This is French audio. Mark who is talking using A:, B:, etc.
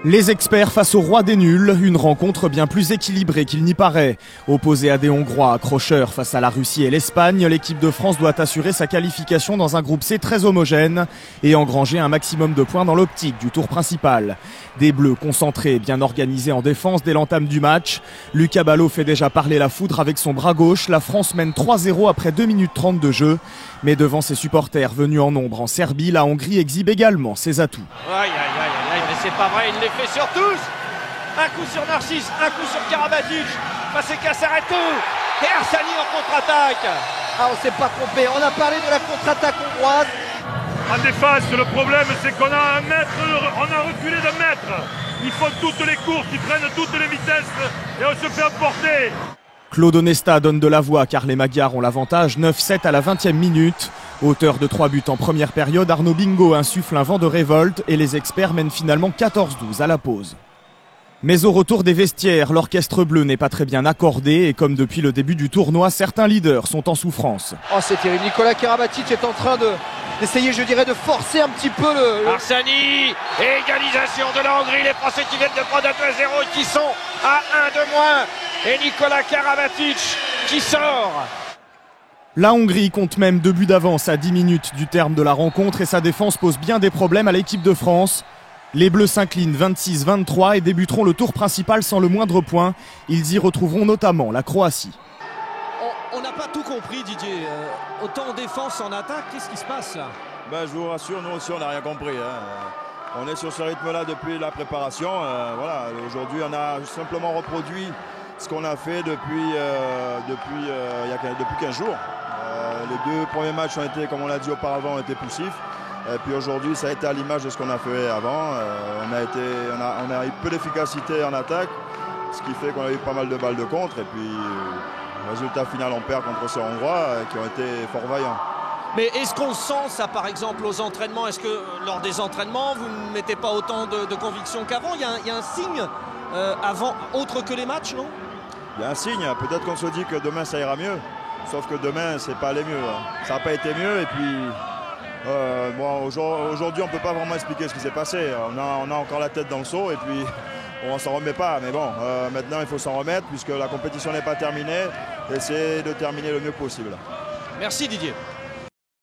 A: Les experts face au roi des nuls, une rencontre bien plus équilibrée qu'il n'y paraît. Opposée à des Hongrois accrocheurs face à la Russie et l'Espagne, l'équipe de France doit assurer sa qualification dans un groupe C très homogène et engranger un maximum de points dans l'optique du tour principal. Des Bleus concentrés, bien organisés en défense dès l'entame du match. Lucas Ballot fait déjà parler la foudre avec son bras gauche. La France mène 3-0 après 2 minutes 30 de jeu. Mais devant ses supporters venus en nombre en Serbie, la Hongrie exhibe également ses atouts.
B: Aïe, mais c'est pas vrai, il les fait sur tous. Un coup sur Narcisse, un coup sur Karabatic. C'est Kassaretou et Arsani en contre-attaque.
C: Ah, on s'est pas trompé, on a parlé de la contre-attaque hongroise.
D: En défense, le problème c'est qu'on a on a reculé de mètre. Ils font toutes les courses, ils prennent toutes les vitesses et on se fait emporter.
A: Claude Onesta donne de la voix car les Magyars ont l'avantage, 9-7 à la 20e minute. Auteur de 3 buts en première période, Arnaud Bingo insuffle un vent de révolte et les experts mènent finalement 14-12 à la pause. Mais au retour des vestiaires, l'orchestre bleu n'est pas très bien accordé et comme depuis le début du tournoi, certains leaders sont en souffrance.
C: Oh, c'est terrible, Nicolas Karabatic est en train d'essayer, je dirais, de forcer un petit peu le...
B: Arsani, égalisation de la Hongrie, les Français qui viennent de prendre 2-0 et qui sont à 1 de moins. Et Nicolas Karabatic qui sort.
A: La Hongrie compte même 2 buts d'avance à 10 minutes du terme de la rencontre et sa défense pose bien des problèmes à l'équipe de France. Les Bleus s'inclinent 26-23 et débuteront le tour principal sans le moindre point. Ils y retrouveront notamment la Croatie.
E: On n'a pas tout compris, Didier. Autant en défense, en attaque, qu'est-ce qui se passe là?
F: Je vous rassure, nous aussi on n'a rien compris. On est sur ce rythme-là depuis la préparation. Voilà. Aujourd'hui on a simplement reproduit ce qu'on a fait depuis 15 jours. Les 2 premiers matchs ont été, comme on l'a dit auparavant, ont été poussifs. Et puis aujourd'hui, ça a été à l'image de ce qu'on a fait avant. On a eu peu d'efficacité en attaque, ce qui fait qu'on a eu pas mal de balles de contre. Et puis, résultat final, on perd contre ces Hongrois qui ont été fort vaillants.
E: Mais est-ce qu'on sent ça, par exemple, aux entraînements? Est-ce que lors des entraînements, vous ne mettez pas autant de conviction qu'avant? Il y a un signe avant, autre que les matchs, non?
F: Il y a un signe. Peut-être qu'on se dit que demain, ça ira mieux. Sauf que demain, c'est pas allé mieux. Ça n'a pas été mieux. Et puis, aujourd'hui, on ne peut pas vraiment expliquer ce qui s'est passé. On a encore la tête dans le seau et puis on ne s'en remet pas. Mais bon, maintenant, il faut s'en remettre puisque la compétition n'est pas terminée. Essayer de terminer le mieux possible.
E: Merci Didier.